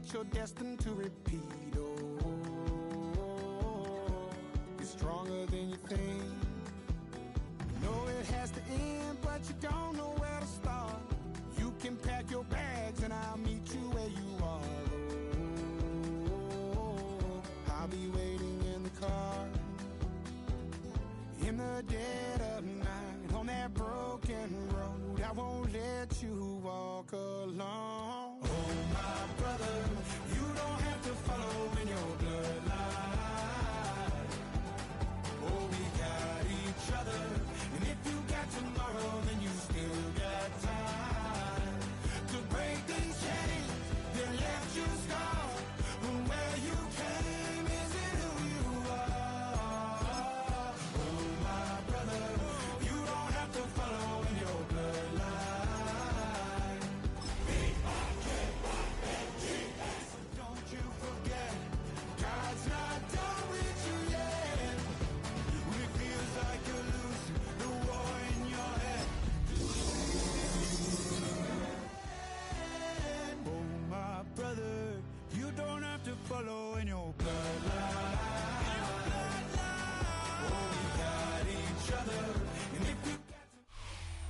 but you're destined to repeat. Oh, you're stronger than you think. You know it has to end, but you don't know where to start. You can pack your bags and I'll meet you where you are. Oh, I'll be waiting in the car in the dead of night on that broken road. I won't let you walk alone. Oh, my brother, you don't have to follow in your bloodline. Oh, we got each other, and if you got tomorrow, then you still got time to break these chains that left you scarred. Where you came isn't who you are. Oh, my brother, you don't have to follow in your bloodline. B-I-K-Y-N-G-S. Don't you forget, God's not done with you yet. When it feels like you're losing the war in your head. Oh, my brother, you don't have to follow in your bloodline. Oh, we got each other, and if you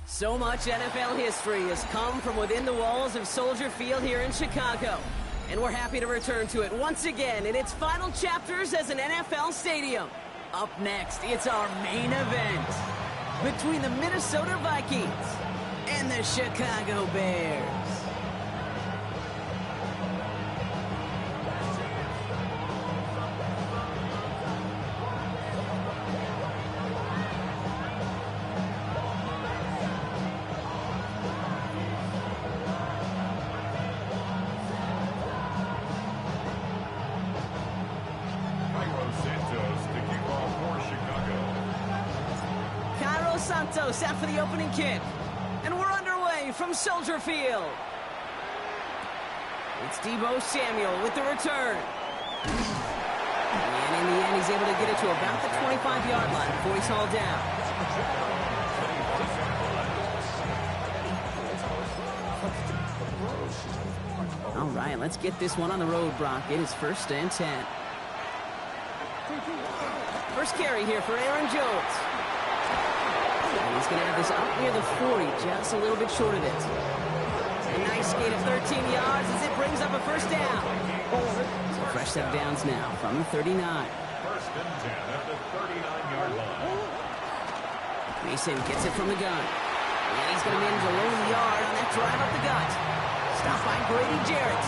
So much NFL history has come from within the walls of Soldier Field here in Chicago. And we're happy to return to it once again in its final chapters as an NFL stadium. Up next, it's our main event between the Minnesota Vikings and the Chicago Bears. Santos out for the opening kick. And we're underway from Soldier Field. It's Deebo Samuel with the return. And in the end, he's able to get it to about the 25-yard line before he's hauled down. All right, let's get this one on the road, Brock. It is 1st and 10. First carry here for Aaron Jones. And he's going to have this out near the 40, just a little bit short of it. A nice gain of 13 yards as it brings up a first down. So fresh set of downs now from the 39. 1st and 10 at the 39-yard line. Mason gets it from the gun. And he's going to manage a low yard on that drive up the gut. Stopped by Grady Jarrett.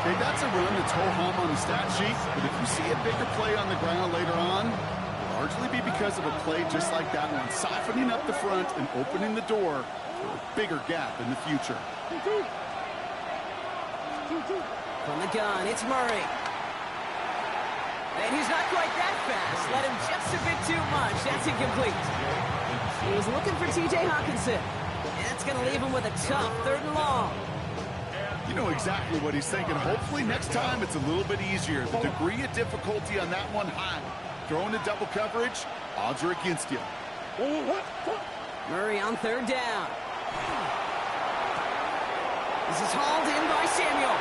Okay, that's a run that's ho-hum on the stat sheet, but if you see a bigger play on the ground later on, largely be because of a play just like that one, softening up the front and opening the door for a bigger gap in the future. From the gun, it's Murray. And he's not quite that fast. Let him just a bit too much. That's incomplete. He was looking for T.J. Hawkinson. And that's going to leave him with a tough 3rd and long. You know exactly what he's thinking. Hopefully next time it's a little bit easier. The degree of difficulty on that one high. Throwing to double coverage, odds are against you. Murray on 3rd down. This is hauled in by Samuel.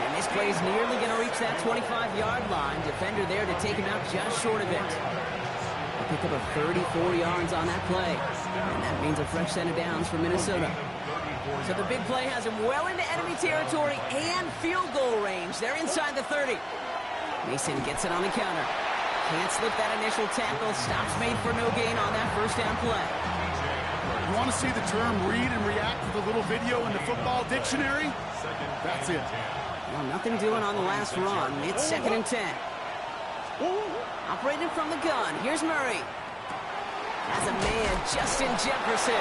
And this play is nearly going to reach that 25-yard line. Defender there to take him out just short of it. They'll pick up a 34 yards on that play. And that means a fresh set of downs for Minnesota. So the big play has him well into enemy territory and field goal range. They're inside the 30. Mason gets it on the counter. Can't slip that initial tackle. Stops made for no gain on that first down play. You want to see the term read and react to the little video in the football dictionary? That's it. Well, nothing doing on the last run. It's 2nd and 10. Operating from the gun. Here's Murray. Has a man, Justin Jefferson.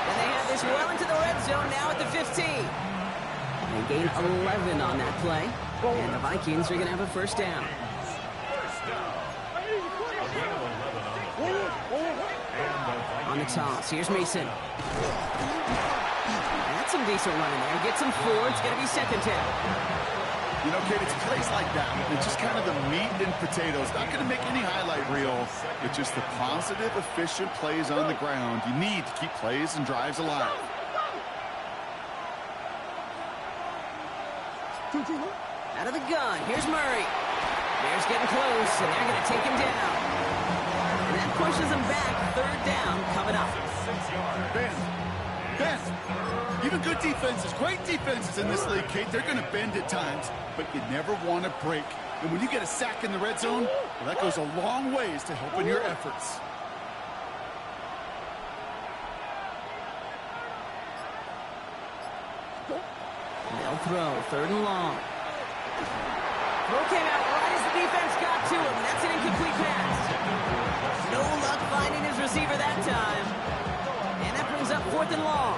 And they have this well into the red zone now at the 15. They gain 11 on that play. And the Vikings are going to have a first down. On the toss, here's Mason. That's some decent running there. Gets him 4. It's going to be 2nd down. You know, Kate, it's plays like that. It's just kind of the meat and potatoes. Not going to make any highlight reel. It's just the positive, efficient plays on the ground. You need to keep plays and drives alive. Out of the gun, here's Murray. Bears getting close, and they're going to take him down. And that pushes him back. Third down coming up. Ben, even good defenses, great defenses in this league, Kate, they're going to bend at times, but you never want to break. And when you get a sack in the red zone, well, that goes a long ways to helping your efforts. They'll throw, third and long. Throw came out right as the defense got to him. That's an incomplete pass. No luck finding his receiver that time. And that brings up fourth and long.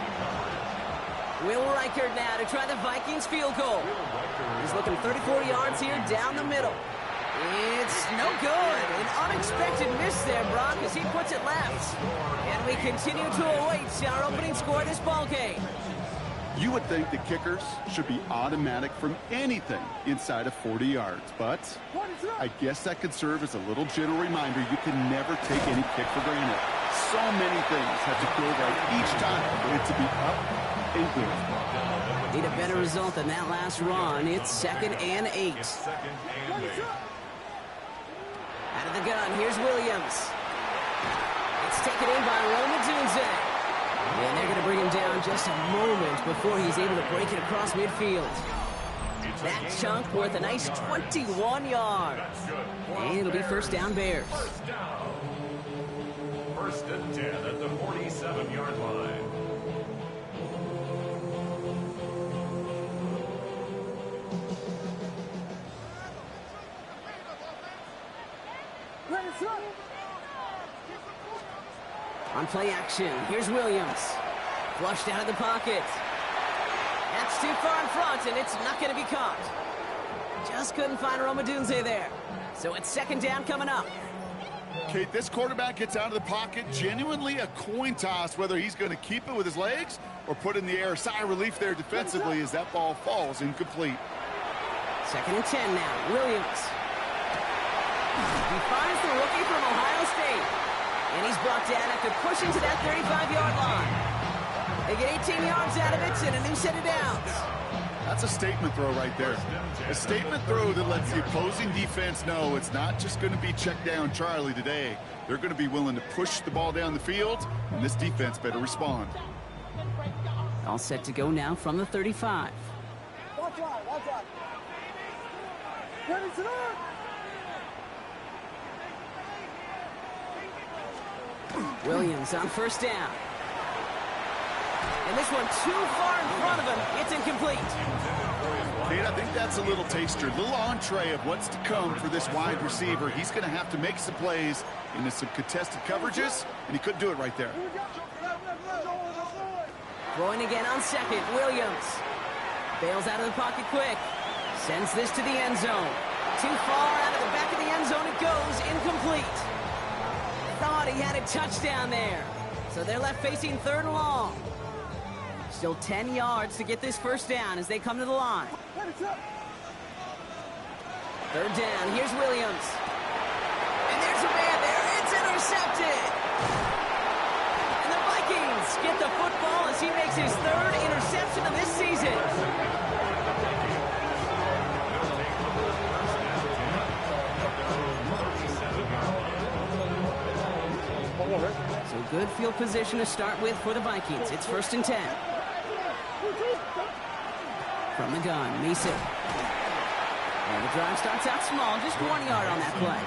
Will Reichert now to try the Vikings field goal. He's looking 34 yards here down the middle. It's no good. An unexpected miss there, Brock, as he puts it left. And we continue to await our opening score of this ball game. You would think the kickers should be automatic from anything inside of 40 yards, but I guess that could serve as a little gentle reminder you can never take any kick for granted. So many things have to go right each time for it to be up and good. Need a better result than that last run. It's 2nd and 8. Out of the gun, here's Williams. It's taken in by Roma Dunze. And they're going to bring him down just a moment before he's able to break it across midfield. That chunk worth a nice 21 yards. And it'll be first down Bears. First and 10 at the 47-yard line. On play action, here's Williams. Flushed out of the pocket. That's too far in front, and it's not going to be caught. Just couldn't find Roma Dunze there. So it's second down coming up. Kate, this quarterback gets out of the pocket, genuinely a coin toss whether he's going to keep it with his legs or put in the air. Sigh of relief there defensively as that ball falls incomplete. Second and 10 now, Williams. He finds the rookie from Ohio State. And he's brought down after pushing to that 35-yard line. They get 18 yards out of it and a new set of downs. That's a statement throw right there. A statement throw that lets the opposing defense know it's not just going to be check down Charlie today. They're going to be willing to push the ball down the field, and this defense better respond. All set to go now from the 35. Watch out. Ready to run. Williams on first down. And this one too far in front of him. It's incomplete. Kate, I think that's a little taster, a little entree of what's to come for this wide receiver. He's going to have to make some plays into some contested coverages, and he couldn't do it right there. Throwing again on second, Williams. Bails out of the pocket quick. Sends this to the end zone. Too far out of the back of the end zone it goes. Incomplete. Thought he had a touchdown there. So they're left facing third and long. Still 10 yards to get this first down as they come to the line. Third down, here's Williams. And there's a man there, it's intercepted. And the Vikings get the football as he makes his third interception of this season. So good field position to start with for the Vikings. It's first and 10. From the gun, Mason. And the drive starts out small, just 1 yard on that play.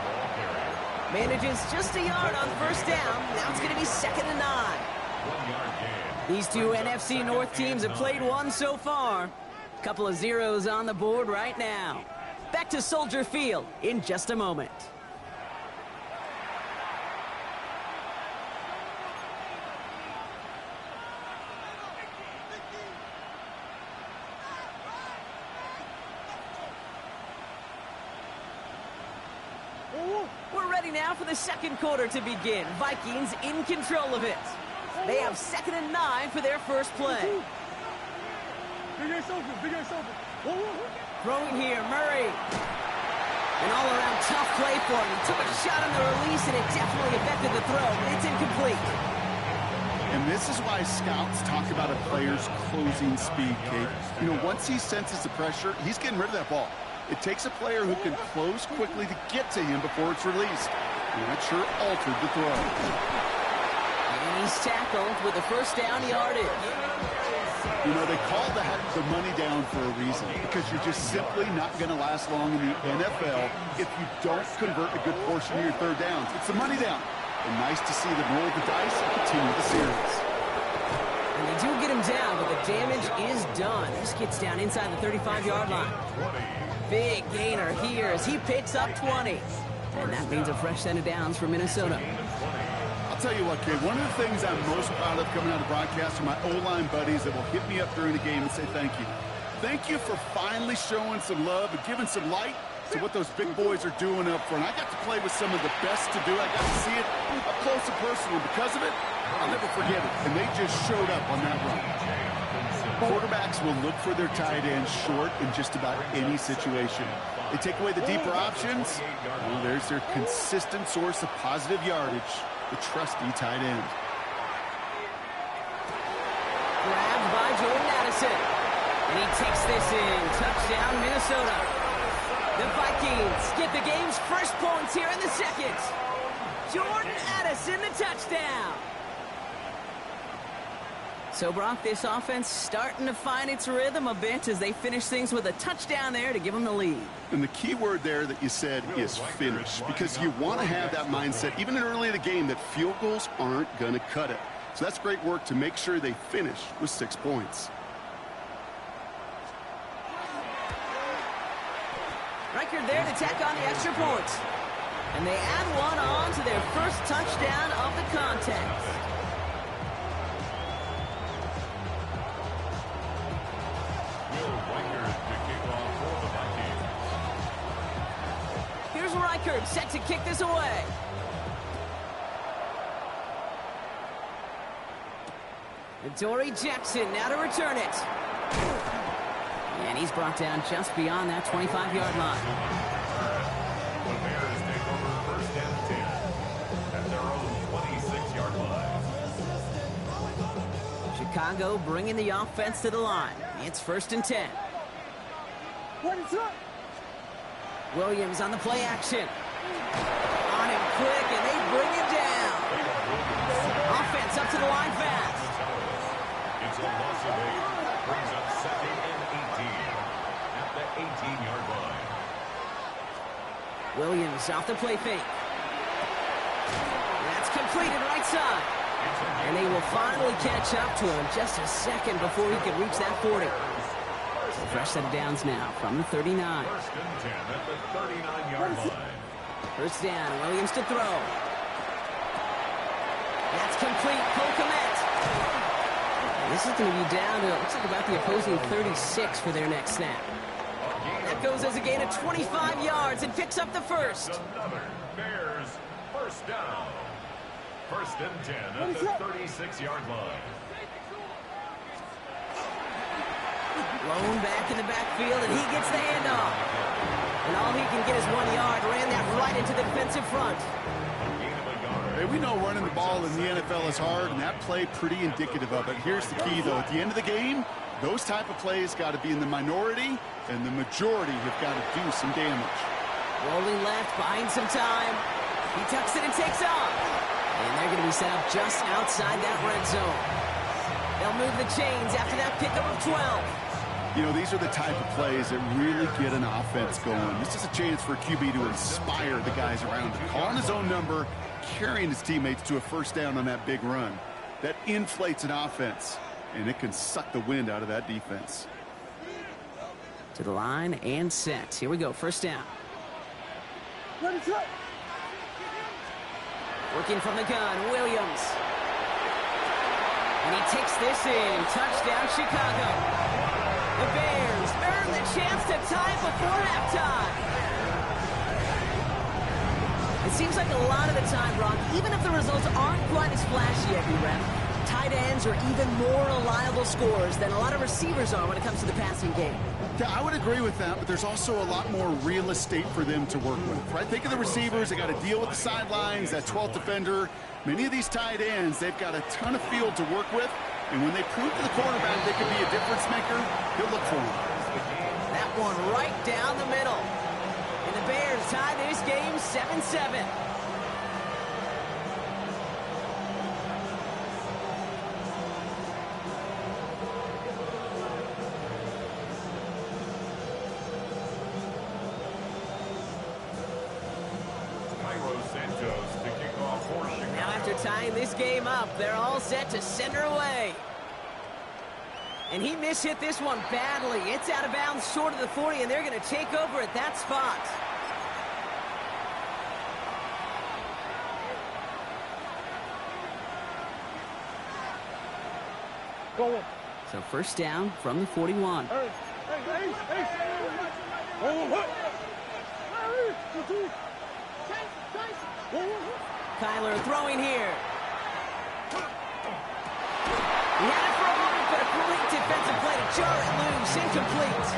Manages just a yard on first down. Now it's going to be 2nd and 9. These two NFC North teams have played one so far. Couple of zeros on the board right now. Back to Soldier Field in just a moment. We're ready now for the second quarter to begin. Vikings in control of it. They have 2nd and 9 for their first play. Throwing here, Murray. An all-around tough play for him. He took a shot on the release, and it definitely affected the throw, but it's incomplete. And this is why scouts talk about a player's closing speed, Kate. You know, once he senses the pressure, he's getting rid of that ball. It takes a player who can close quickly to get to him before it's released. And that sure altered the throw. And he's tackled with a first down yardage. You know, they call that the money down for a reason, because you're just simply not going to last long in the NFL if you don't convert a good portion of your third downs. It's the money down. And nice to see them roll the dice and continue the series. And they do get him down, but the damage is done. This gets down inside the 35-yard line. Big gainer here as he picks up 20. And that means a fresh set of downs for Minnesota. I'll tell you what, kid, one of the things I'm most proud of coming out of broadcast are my O-line buddies that will hit me up during the game and say thank you. Thank you for finally showing some love and giving some light to what those big boys are doing up front. I got to play with some of the best to do it. I got to see it up close and personal. Because of it, I'll never forget it. And they just showed up on that run. Quarterbacks will look for their tight ends short in just about any situation. They take away the deeper options. Well, there's their consistent source of positive yardage, the trusty tight end. Grabbed by Jordan Addison. And he takes this in. Touchdown, Minnesota. The Vikings get the game's first points here in the second. Jordan Addison, the touchdown. So, Brock, this offense starting to find its rhythm a bit as they finish things with a touchdown there to give them the lead. And the key word there that you said is finish, because you want to have that mindset, even early in the game, that field goals aren't going to cut it. So that's great work to make sure they finish with 6 points. Record there to tack on the extra points. And they add one on to their first touchdown of the contest. Here's Reichert set to kick this away. And Dory Jackson now to return it. And he's brought down just beyond that 25-yard line. The Bears take over first and 10 at their own 26-yard line. Chicago bringing the offense to the line. It's first and 10. Williams on the play action. On him quick, and they bring him down. Offense up to the line fast. It's a loss of 8. Brings up second and 18 at the 18-yard line. Williams off the play fake. That's completed right side. And they will finally catch up to him just a second before he can reach that 40. So fresh set of downs now from the 39. First and 10 at the 39-yard line. First down, Williams to throw. That's complete. Cole Kmet. This is going to be down to, it looks like about the opposing 36 for their next snap. That goes as a gain of 25 yards and picks up the first. Another Bears first down. First and 10 at the 36-yard line. Blown back in the backfield, and he gets the handoff. And all he can get is 1 yard. Ran that right into the defensive front. Hey, we know running the ball in the NFL is hard, and that play pretty indicative of it. Here's the key, though. At the end of the game, those type of plays got to be in the minority, and the majority have got to do some damage. Rolling left, buying some time. He tucks it and takes off. And they're going to be set up just outside that red zone. They'll move the chains after that pickup of 12. You know, these are the type of plays that really get an offense going. This is a chance for a QB to inspire the guys around him. Calling his own number, carrying his teammates to a first down on that big run. That inflates an offense, and it can suck the wind out of that defense. To the line and set. Here we go, first down. Working from the gun, Williams. And he takes this in. Touchdown, Chicago. The Bears earn the chance to tie before halftime. It seems like a lot of the time, Brock, even if the results aren't quite as flashy every rep, tight ends are even more reliable scorers than a lot of receivers are when it comes to the passing game. Yeah, I would agree with that, but there's also a lot more real estate for them to work with, right? Think of the receivers. They got to deal with the sidelines, that 12th defender. Many of these tight ends, they've got a ton of field to work with, and when they prove to the quarterback they can be a difference maker, he'll look for them. That one right down the middle. And the Bears tie this game 7-7. Now after tying this game up, they're all set to send her away. And he mishit this one badly. It's out of bounds short of the 40, and they're going to take over at that spot. Go in. So first down from the 41. Kyler throwing here. He had it for a moment, but a great defensive play to jar it loose. Incomplete.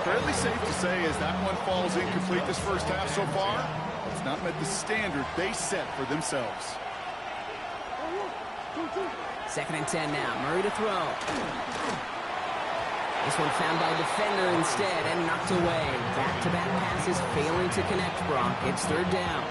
Fairly safe to say as that one falls incomplete this first half so far, it's not met the standard they set for themselves. 2nd and 10 now. Murray to throw. This one found by a defender instead and knocked away. Back-to-back passes failing to connect, Brock. It's 3rd down.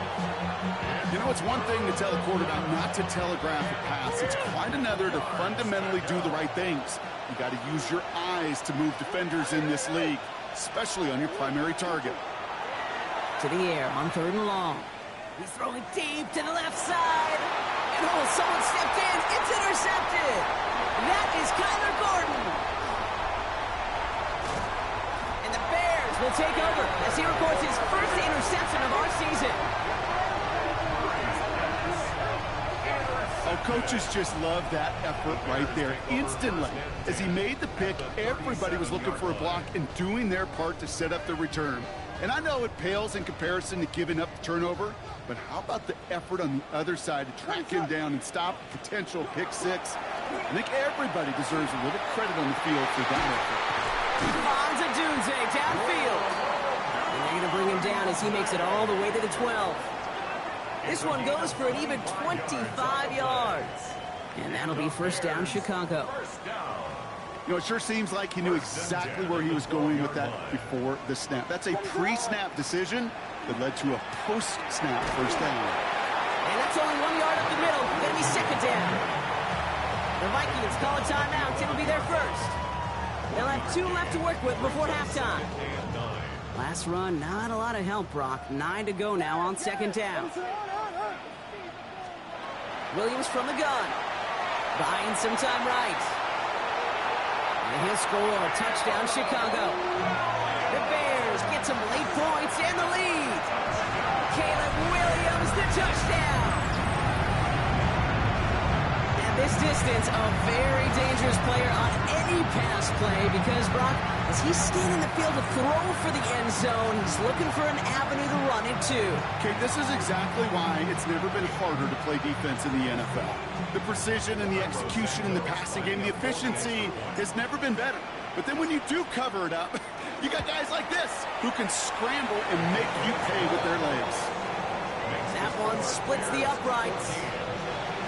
You know, it's one thing to tell a quarterback not to telegraph a pass. It's quite another to fundamentally do the right things. You got to use your eyes to move defenders in this league, especially on your primary target. To the air on 3rd and long. He's throwing deep to the left side. And oh, someone stepped in. It's intercepted. That is Kyler Gordon. And the Bears will take over as he records his first interception of our season. Oh, coaches just love that effort right there. Instantly, as he made the pick, everybody was looking for a block and doing their part to set up the return. And I know it pales in comparison to giving up the turnover, but how about the effort on the other side to track him down and stop a potential pick six? I think everybody deserves a little credit on the field for that effort. Bonza Dunze downfield. And they're going to bring him down as he makes it all the way to the 12. This one goes for an even 25 yards. And that'll be 1st down, Chicago. You know, it sure seems like he knew exactly where he was going with that before the snap. That's a pre-snap decision that led to a post-snap 1st down. And that's only 1 yard up the middle. Going to be 2nd down. The Vikings call a timeout. It'll be their first. They'll have 2 left to work with before halftime. Last run, not a lot of help, Brock. 9 to go now on 2nd down. Williams from the gun. Buying some time right. And he'll score a touchdown, Chicago. The Bears get some late points and the lead. Caleb Williams, the touchdown. And this distance, a very dangerous player on any pass play because, Brock, as he's scanning the field to throw for the end zone, he's looking for an avenue to run it to. Okay, this is exactly why it's never been harder to play defense in the NFL. The precision and the execution in the passing game, the efficiency has never been better. But then when you do cover it up, you got guys like this who can scramble and make you pay with their legs. That one splits the uprights.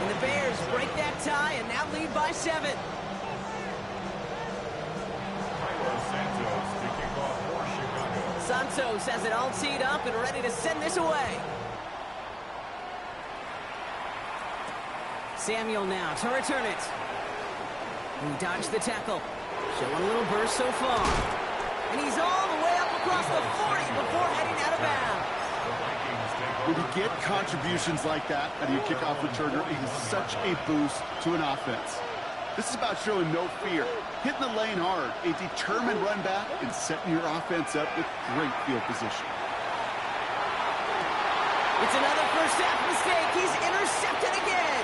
And the Bears break that tie and now lead by 7. Santos has it all teed up and ready to send this away. Samuel now to return it. He dodged the tackle. Showing a little burst so far. And he's all the way up across the 40 before heading out of bounds. When you get contributions like that out of your kickoff returner, it is such a boost to an offense. This is about showing no fear, hitting the lane hard, a determined run back, and setting your offense up with great field position. It's another first half mistake. He's intercepted again.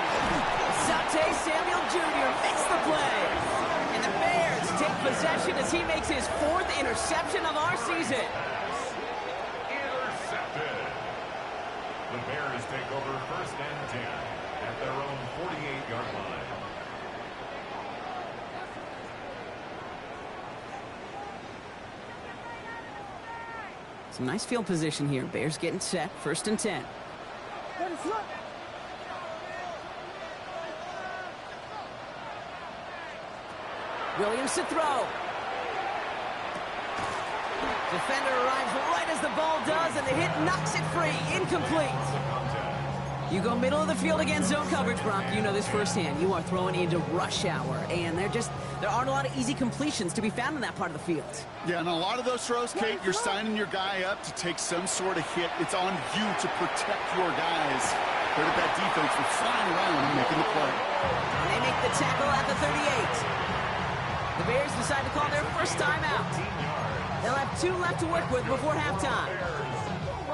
Sante Samuel Jr. makes the play. And the Bears take possession as he makes his 4th interception of our season. Intercepted. The Bears take over 1st and 10 at their own 48-yard line. Some nice field position here. Bears getting set. 1st and 10. Williams to throw. Defender arrives right as the ball does, and the hit knocks it free. Incomplete. You go middle of the field against zone coverage, Brock. You know this firsthand. You are throwing into rush hour, and there aren't a lot of easy completions to be found in that part of the field. Yeah, and a lot of those throws, Kate, you're signing your guy up to take some sort of hit. It's on you to protect your guys. Part of that defense for flying around and making the play. And they make the tackle at the 38. The Bears decide to call their first timeout. They'll have 2 left to work with before halftime.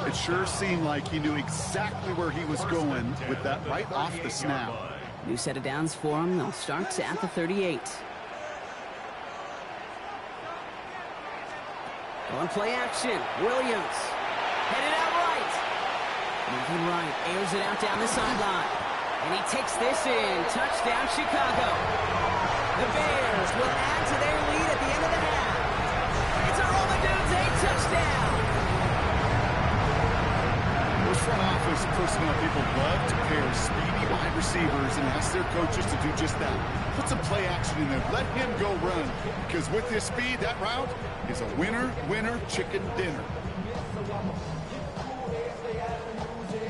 It sure seemed like he knew exactly where he was going with that right off the snap. New set of downs for him. They'll start at the 38. On play action, Williams. Headed out right. Moving right, airs it out down the sideline. And he takes this in. Touchdown, Chicago. The Bears will add to their lead at the end of the half. It's a Roman Dudes, a touchdown. Those front office personnel people love to pair speedy wide receivers and ask their coaches to do just that. Put some play action in there. Let him go run. Because with his speed, that route is a winner, chicken dinner.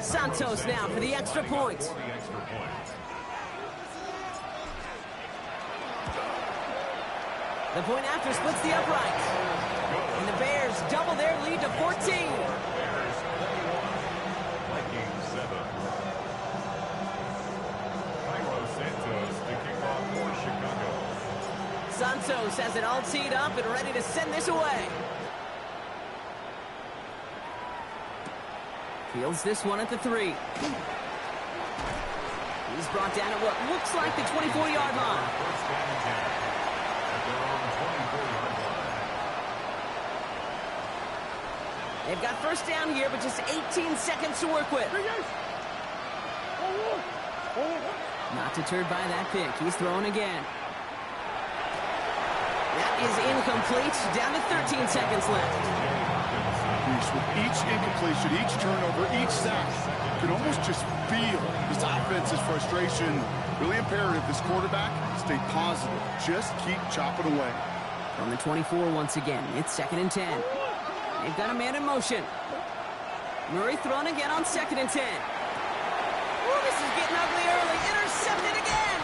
Santos now for the extra point. The point after splits the upright. And the Bears double their lead to 14. Santos has it all teed up and ready to send this away. Fields this one at the 3. He's brought down at what looks like the 24-yard line. They've got first down here, but just 18 seconds to work with. Not deterred by that pick. He's throwing again. That is incomplete. Down to 13 seconds left. With each incompletion, each turnover, each sack, you can almost just feel this offense's frustration. Really imperative, this quarterback, stay positive. Just keep chopping away. From the 24 once again, it's 2nd and 10. They've got a man in motion. Murray thrown again on 2nd and 10. Ooh, this is getting ugly early. Intercepted again.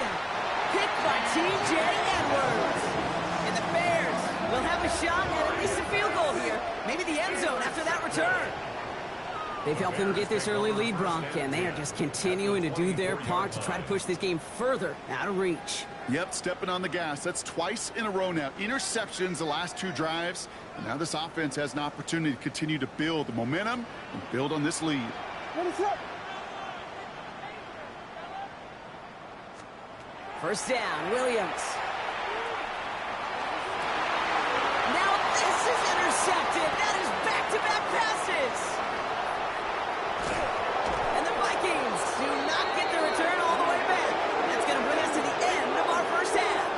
Picked by T.J. Edwards. And the Bears will have a shot at least a field goal here. Maybe the end zone after that return. They've helped them get this early lead, Bronk, and they are just continuing to do their part to try to push this game further out of reach. Yep, stepping on the gas. That's twice in a row now. Interceptions the last 2 drives. And now this offense has an opportunity to continue to build the momentum and build on this lead. First down, Williams. Now this is intercepted. That is back-to-back passes. And the Vikings do not get the return all the way back. That's going to bring us to the end of our first half.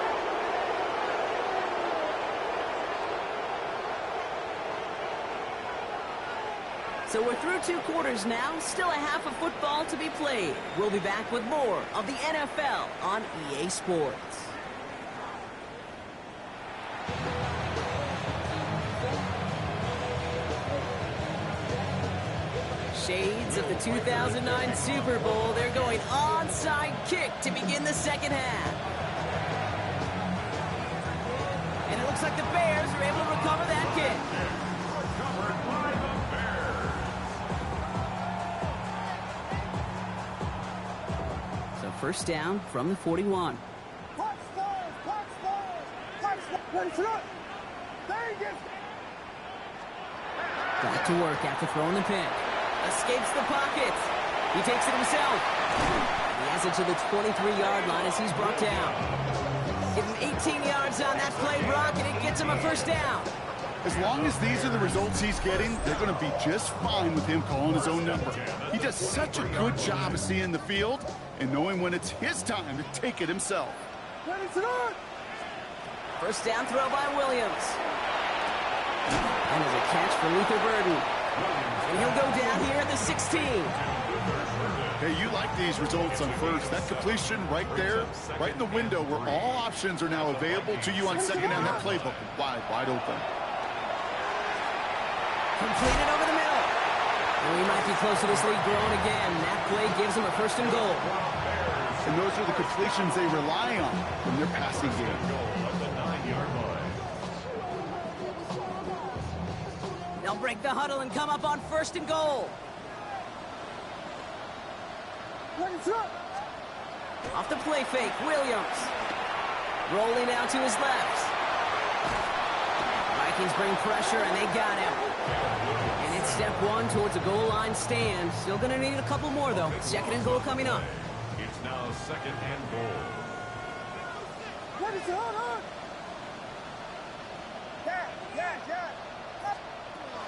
So we're through 2 quarters now. Still a half of football to be played. We'll be back with more of the NFL on EA Sports. Shades of the 2009 Super Bowl. They're going onside kick to begin the second half. And it looks like the Bears are able to recover that kick. So first down from the 41. Back to work after throwing the pick. Escapes the pocket. He takes it himself. He has it to the 23-yard line as he's brought down. Give him 18 yards on that play, Brock, and it gets him a first down. As long as these are the results he's getting, they're going to be just fine with him calling his own number. He does such a good job of seeing the field and knowing when it's his time to take it himself. First down throw by Williams. And there's a catch for Luther Burden. And he'll go down here at the 16. Hey, you like these results on first. That completion right there, right in the window where all options are now available to you on second down. That playbook wide open. Completed over the middle. And we might be close to this lead growing again. That play gives them a 1st and goal. And those are the completions they rely on in their passing game. They'll break the huddle and come up on 1st and goal. Off the play fake, Williams. Rolling out to his left. Vikings bring pressure, and they got him. And it's step 1 towards a goal line stand. Still going to need a couple more, though. 2nd and goal coming up. It's now 2nd and goal.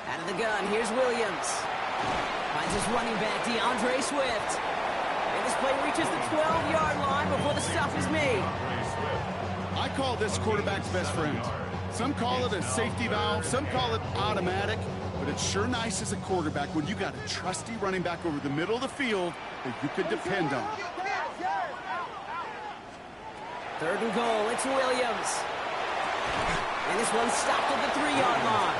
Out of the gun, here's Williams. Finds his running back, DeAndre Swift. And this play reaches the 12-yard line before the stop is made. I call this quarterback's best friend. Some call it a safety valve, some call it automatic, but it's sure nice as a quarterback when you got a trusty running back over the middle of the field that you can depend on. 3rd and goal, it's Williams. And this one's stopped at the 3-yard line.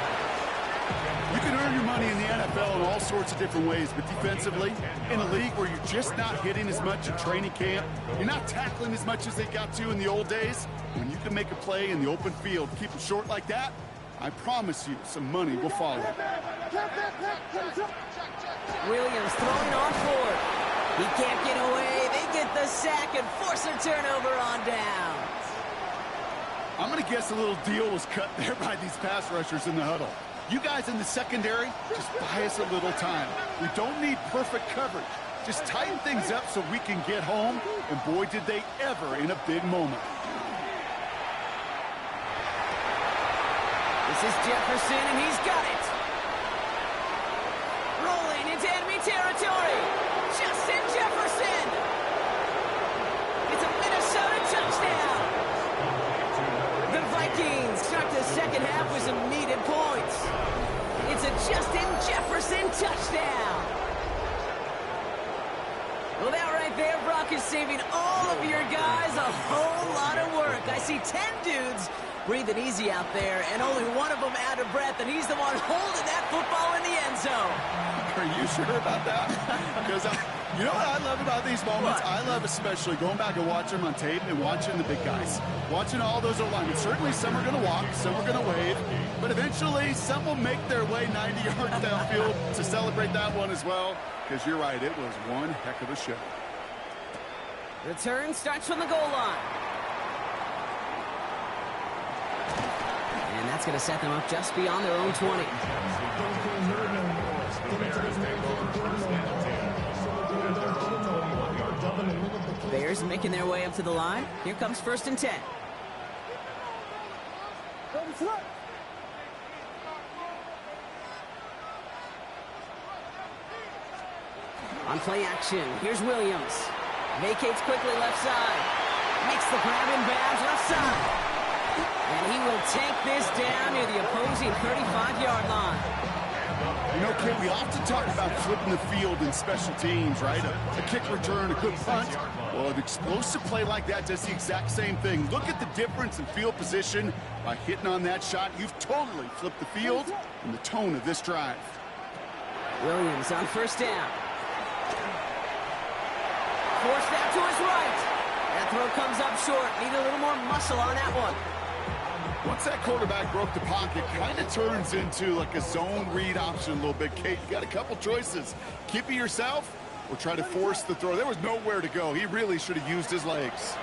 You can earn your money in the NFL in all sorts of different ways, but defensively, in a league where you're just not hitting as much in training camp, you're not tackling as much as they got to in the old days, when you can make a play in the open field, keep it short like that, I promise you some money will follow. Williams throwing on 4th. He can't get away. They get the sack and force a turnover on down. I'm going to guess a little deal was cut there by these pass rushers in the huddle. You guys in the secondary, just buy us a little time. We don't need perfect coverage. Just tighten things up so we can get home, and boy, did they ever in a big moment. This is Jefferson, and he's got it. Rolling into enemy territory. Justin Jefferson. It's a Minnesota touchdown. The Vikings start the 2nd half with some needed points. It's a Justin Jefferson touchdown. Well, that right there, Brock, is saving all of your guys a whole lot of work. I see 10 dudes breathing easy out there, and only one of them out of breath, and he's the one holding that football in the end zone. Are you sure about that? Because you know what I love about these moments? What? I love especially going back and watching them on tape and watching the big guys. Watching all those alignments. Certainly some are going to walk, some are going to wave, but eventually some will make their way 90 yards downfield to celebrate that one as well. Because you're right, it was one heck of a show. Return starts from the goal line. And that's going to set them up just beyond their own 20. Bears making their way up to the line. Here comes 1st and 10. On play action, here's Williams. Vacates quickly left side. Makes the grab in bounds left side. And he will take this down near the opposing 35-yard line. You know, Kid, we often talk about flipping the field in special teams, right? A kick return, a good punt. Well, an explosive play like that does the exact same thing. Look at the difference in field position. By hitting on that shot, you've totally flipped the field and the tone of this drive. Williams on 1st down. Forced out to his right. That throw comes up short. Need a little more muscle on that one. Once that quarterback broke the pocket, kind of turns into like a zone read option a little bit. Kate, you got a couple choices. Keep it yourself or try to force the throw. There was nowhere to go. He really should have used his legs.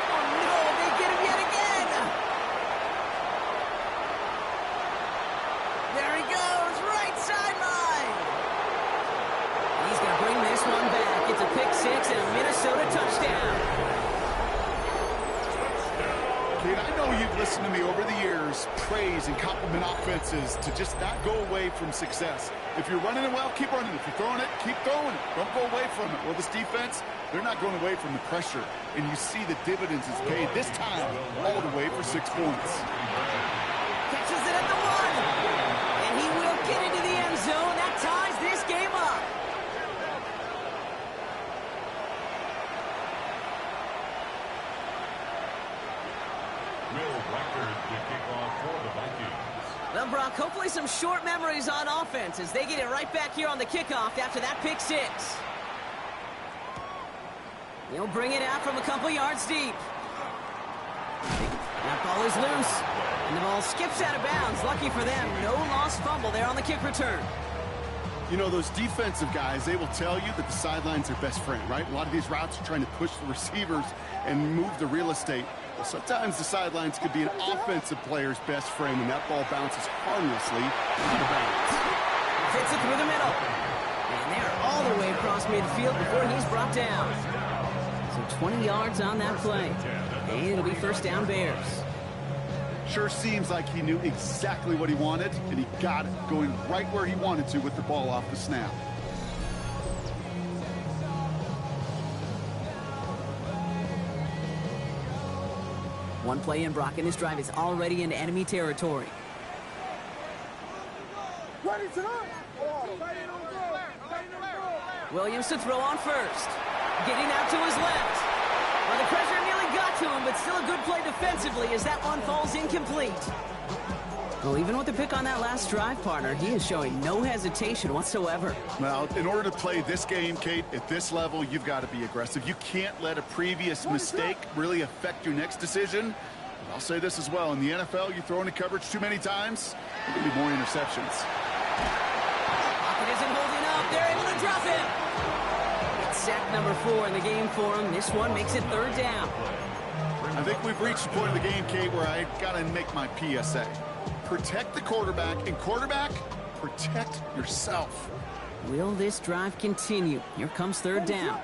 Oh, no, they get him yet again. There he goes, right sideline. He's going to bring this one back. It's a pick 6 and a Minnesota touchdown. Kate, I know you've listened to me over the years praise and compliment offenses to just not go away from success. If you're running it well, keep running it. If you're throwing it, keep throwing it. Don't go away from it. Well, this defense, they're not going away from the pressure. And you see the dividends it's paid this time all the way for 6 points. Well, Brock, hopefully some short memories on offense as they get it right back here on the kickoff after that pick six. He'll bring it out from a couple yards deep. That ball is loose, and the ball skips out of bounds. Lucky for them, no lost fumble there on the kick return. You know, those defensive guys, they will tell you that the sideline's their best friend, right? A lot of these routes are trying to push the receivers and move the real estate. Well, sometimes the sidelines could be an offensive player's best friend, and that ball bounces harmlessly out of bounds. Fits it through the middle. And they're all the way across midfield before he's brought down. So 20 yards on that play. And it'll be first down Bears. Sure seems like he knew exactly what he wanted, and he got it, going right where he wanted to with the ball off the snap. One play in, Brock, and this drive is already into enemy territory. Williams to throw on first. Getting out to his left. Well, the pressure nearly got to him, but still a good play defensively as that one falls incomplete. Well, even with the pick on that last drive, partner, he is showing no hesitation whatsoever. Well, in order to play this game, Kate, at this level, you've got to be aggressive. You can't let a previous mistake really affect your next decision. But I'll say this as well. In the NFL, you throw into coverage too many times, there will be more interceptions. Pocket isn't holding up. They're able to drop him. It's sack number 4 in the game for him. This one makes it third down. I think we've reached the point of the game, Kate, where I got to make my PSA. Protect the quarterback, and quarterback, protect yourself. Will this drive continue? Here comes third down.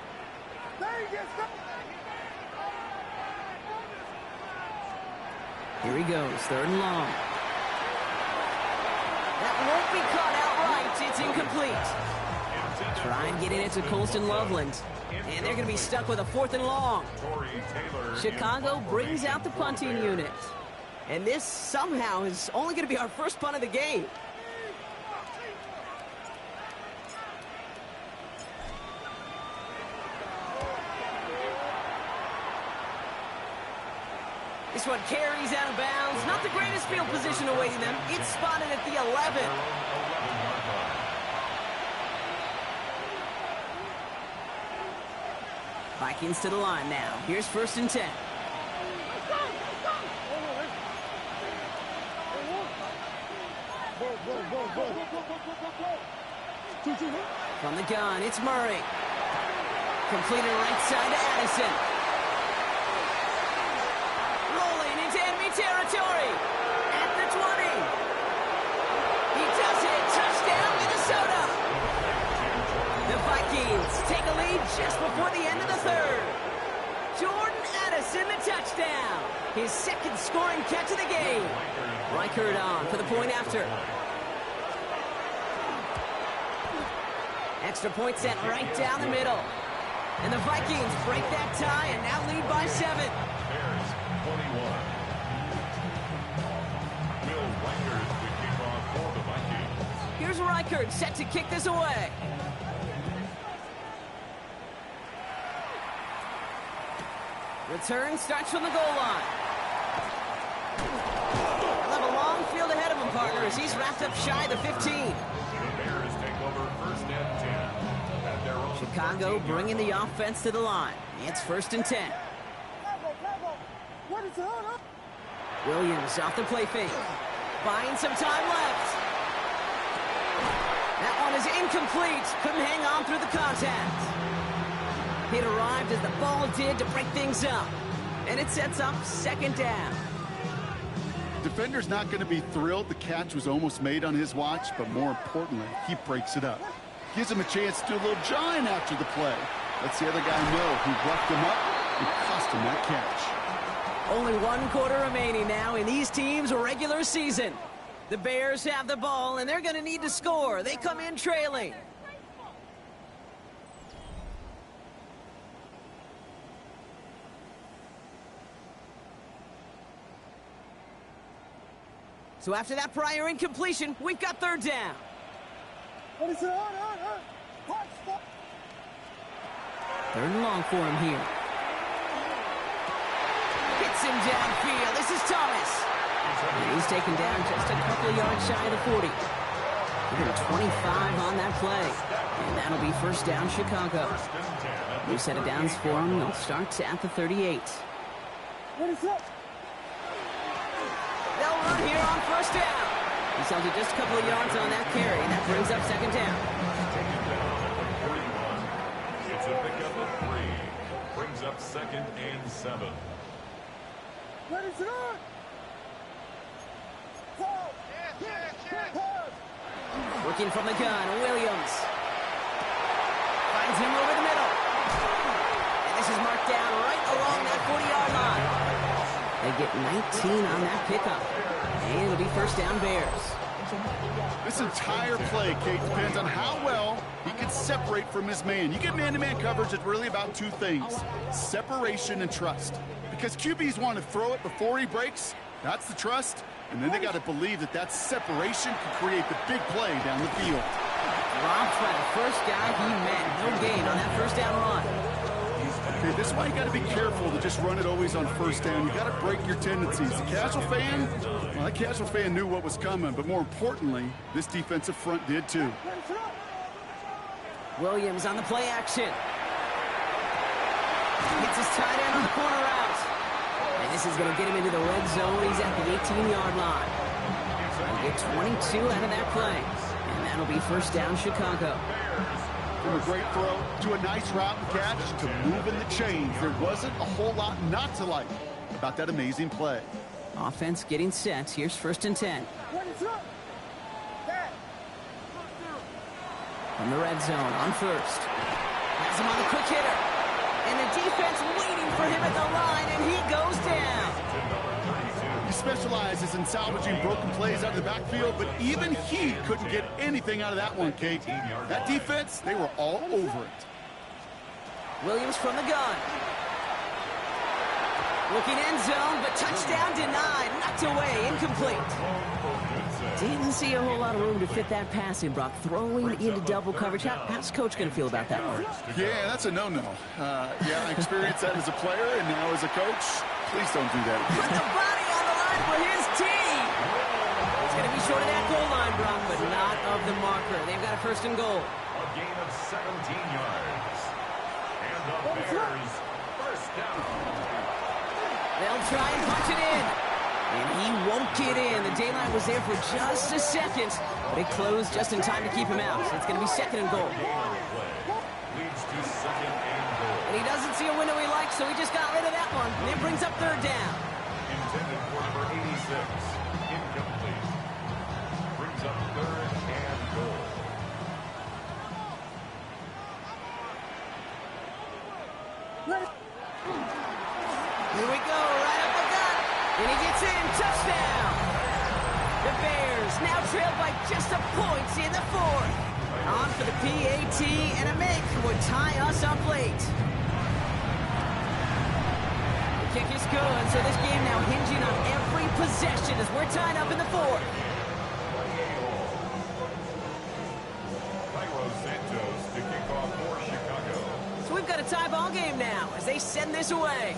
Here he goes, third and long. That won't be caught outright. It's incomplete. Try and get it into Colston Loveland. And they're going to be stuck with a fourth and long. Chicago brings out the punting unit. And this somehow is only going to be our first punt of the game. This one carries out of bounds. Not the greatest field position awaiting them. It's spotted at the 11. Vikings to the line now. Here's first and 10. From the gun, it's Murray. Completed right side to Addison. Rolling into enemy territory. At the 20. He does it. Touchdown, Minnesota. The Vikings take a lead just before the end of the third. Jordan Addison, the touchdown. His second scoring catch of the game. Reichert on for the point after. Extra point set right down the middle. And the Vikings break that tie and now lead by 7. Bears 21. Will Reichert the kickoff for the Vikings. Here's Reichert set to kick this away. Return starts from the goal line. He'll have a long field ahead of him, partner, as he's wrapped up shy of the 15. The Bears take over first and 10 at their own. Chicago bringing the offense to the line. It's first and 10. Williams off the play fake. Buying some time left. That one is incomplete. Couldn't hang on through the contact. It arrived as the ball did to break things up. And it sets up second down. Defender's not going to be thrilled the catch was almost made on his watch, but more importantly, he breaks it up. Gives him a chance to do a little jawing after the play. Lets the other guy know he roughed him up and cost him that catch. Only 1 quarter remaining now in these teams' regular season. The Bears have the ball, and they're going to need to score. They come in trailing. So after that prior incompletion, we've got third down. Third and long for him here. Hits him downfield. This is Thomas. And he's taken down just a couple of yards shy of the 40. Give him 25 on that play. And that'll be first down, Chicago. New set of downs for him. They'll start at the 38. They'll run here on first down. He's held it just a couple of yards on that carry. That brings up second down. It's a pickup of 3. Brings up 2nd and 7. Working from the gun, Williams. Finds him over the middle. And this is marked down right along that 40-yard line. They get 19 on that pickup. And it'll be first down, Bears. This entire play, Kate, depends on how well he can separate from his man. You get man-to-man coverage, it's really about 2 things: separation and trust. Because QBs want to throw it before he breaks. That's the trust. And then they got to believe that that separation can create the big play down the field. Dropped by the first guy he met. No gain on that first down run. Okay, this is why you got to be careful to just run it always on first down. You got to break your tendencies. The casual fan, well, that casual fan knew what was coming, but more importantly, this defensive front did too. Williams on the play action. Gets his tight end on the corner route. And this is going to get him into the red zone. He's at the 18-yard line. He'll get 22 out of that play. And that'll be first down, Chicago. From a great throw to a nice route and catch to moving the chains. There wasn't a whole lot not to like about that amazing play. Offense getting set. Here's first and 10. From the red zone on first. Has him on the quick hitter. And the defense waiting for him at the line, and he goes down. He specializes in salvaging broken plays out of the backfield, but even he couldn't get anything out of that one, Kate. That defense, they were all over it. Williams from the gun. Looking end zone, but touchdown denied. Knocked away, incomplete. Didn't see a whole lot of room to fit that passing, Brock. Throwing into double coverage. How's Coach going to feel about that one? Yeah, that's a no-no. Yeah, I experienced that as a player, and now as a coach, please don't do that Put again. the body on the line for his team. He's going to be short of that goal line, Brock, but not of the marker. They've got a first and goal. A gain of 17 yards. And the Bears first down. They'll try and punch it in. And he won't get in. The daylight was there for just a second, but it closed just in time to keep him out. So it's going to be second and goal. Leads to 2nd and goal. And he doesn't see a window he likes, so he just got rid of that one. And it brings up third down. Intended for number 86. Incomplete. Brings up 3rd and goal. Here we go, right up the gut. And he gets in, touchdown. The Bears now trailed by just a point in the 4th. On for the PAT, and a make would tie us up late. The kick is good, so this game now hinging on every possession as we're tied up in the 4th. Cairo Santos to kick off for Chicago. So we've got a tie ball game now as they send this away.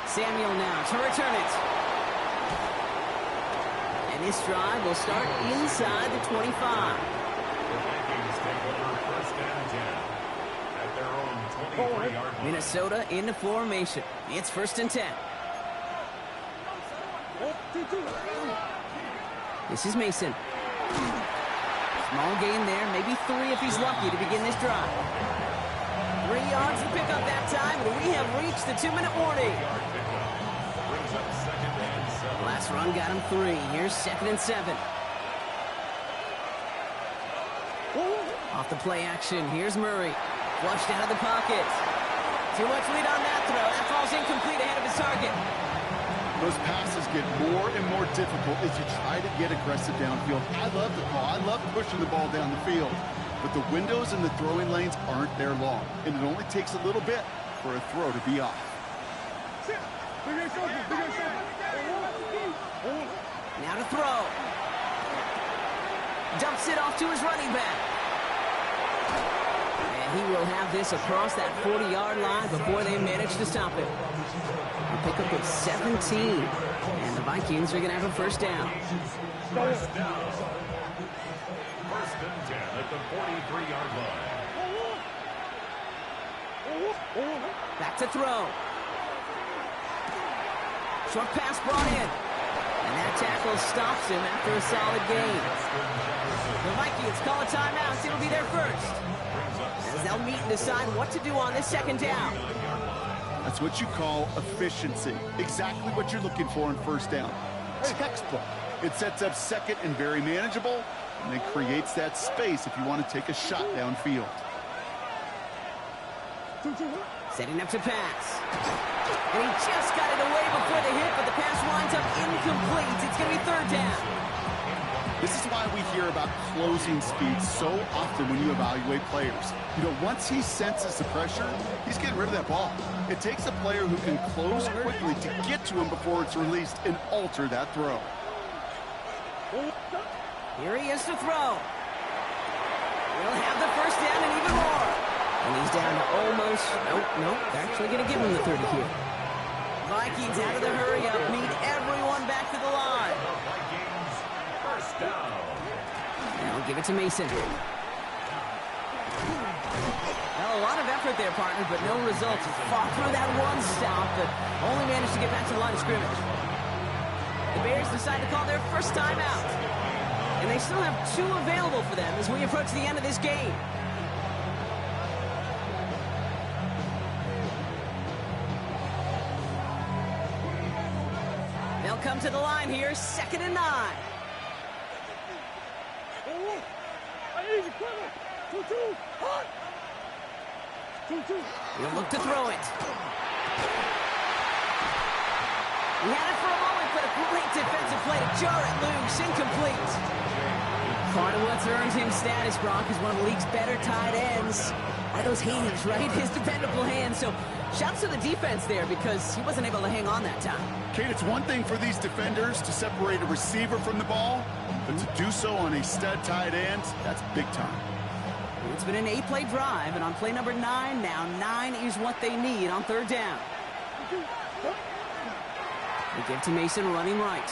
Samuel now to return it. And this drive will start inside the 25. The Vikings take over first and 10 at their own 23-yard line. Minnesota in the formation. It's first and 10. This is Mason. Small gain there, maybe 3 if he's lucky to begin this drive. 3 yards to pick up that time, and we have reached the 2-minute warning. Brings up 2nd and 7. Last run got him 3. Here's 2nd and 7. Off the play action, here's Murray. Flushed out of the pocket. Too much lead on that throw. That falls incomplete ahead of his target. Those passes get more and more difficult as you try to get aggressive downfield. I love the call. I love pushing the ball down the field. But the windows in the throwing lanes aren't there long. And it only takes a little bit for a throw to be off. Now to throw. Dumps it off to his running back. And He will have this across that 40-yard line before they manage to stop him. A pickup of 17, and the Vikings are going to have a first down. First down. First and 10 at the 43-yard line. Back to throw. Short pass brought in. And that tackle stops him after a solid gain. The Vikings call a timeout. It'll be their first. As they'll meet and decide what to do on this second down. That's what you call efficiency. Exactly what you're looking for in first down. Textbook. It sets up second and very manageable, and it creates that space if you want to take a shot downfield. Setting up to pass. And he just got it away before the hit, but the pass winds up incomplete. It's going to be third down. This is why we hear about closing speed so often when you evaluate players. You know, once he senses the pressure, he's getting rid of that ball. It takes a player who can close quickly to get to him before it's released and alter that throw. Here he is to throw. He'll have the first down and even more. And he's down to almost, nope, they're actually going to give him the 30 here. Vikings out of the hurry up, meet everyone back to the line. Vikings, first down. Now give it to Mason. Well, a lot of effort there, partner, but no results. Fought through that one stop, but only managed to get back to the line of scrimmage. The Bears decide to call their first timeout. And they still have 2 available for them as we approach the end of this game. They'll come to the line here, 2nd and 9. He'll look to throw it. He had it for a moment, but a great defensive play to jar it loose. Incomplete. Part of what's earned him status, Brock, is one of the league's better tight ends. Are those hands, right? His dependable hands. So shouts to the defense there because he wasn't able to hang on that time. Kate, it's one thing for these defenders to separate a receiver from the ball, but to do so on a stud tight end, that's big time. It's been an 8-play drive, and on play number 9 now, 9 is what they need on third down. They give to Mason running right.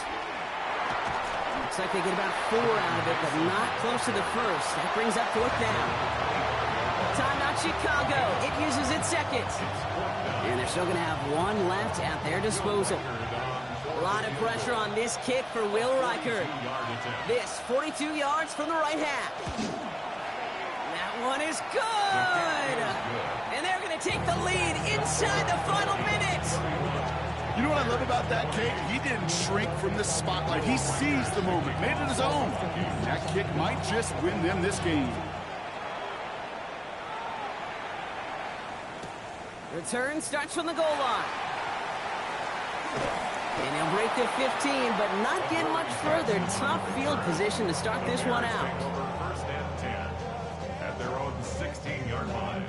Looks like they get about 4 out of it, but not close to the first. That brings up fourth down. Timeout Chicago. It uses its second. And they're still going to have 1 left at their disposal. A lot of pressure on this kick for Will Reichert. This 42 yards from the right half. That one is good. And they're going to take the lead inside the final minute. You know what I love about that, Kate? He didn't shrink from the spotlight. He seized the moment, made it his own. That kick might just win them this game. Return starts from the goal line. And he'll break the 15, but not get much further. Tough field position to start this one out. First and 10 at their own 16-yard line.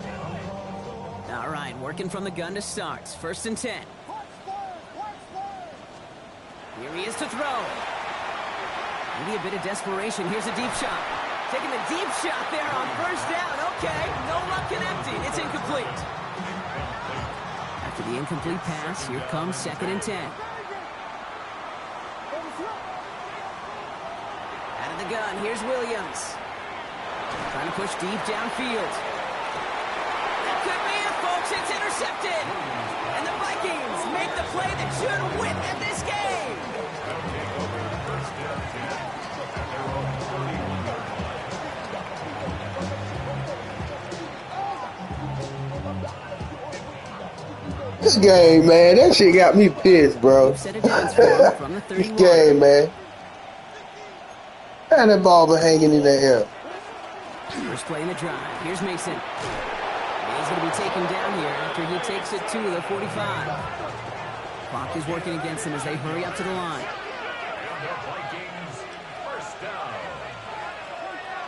All right, working from the gun to start. 1st and 10. Here he is to throw. Maybe a bit of desperation. Here's a deep shot. Taking a deep shot there on first down. Okay, no luck connecting. It's incomplete. After the incomplete pass, here comes 2nd and 10. Out of the gun, here's Williams. Trying to push deep downfield. That could be it, folks. It's intercepted. And the Vikings make the play that should win them this game. This game, man, that shit got me pissed, bro. Set it down from the 31. This game, man. And that ball been hanging in the air. First play in the drive. Here's Mason. He's going to be taken down here after he takes it to the 45. Clock is working against him as they hurry up to the line. And the Vikings, first down.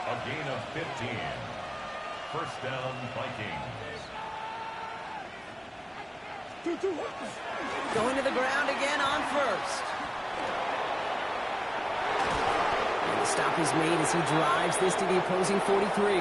A gain of 15. First down, Vikings. Going to the ground again on first. And the stop is made as he drives this to the opposing 43.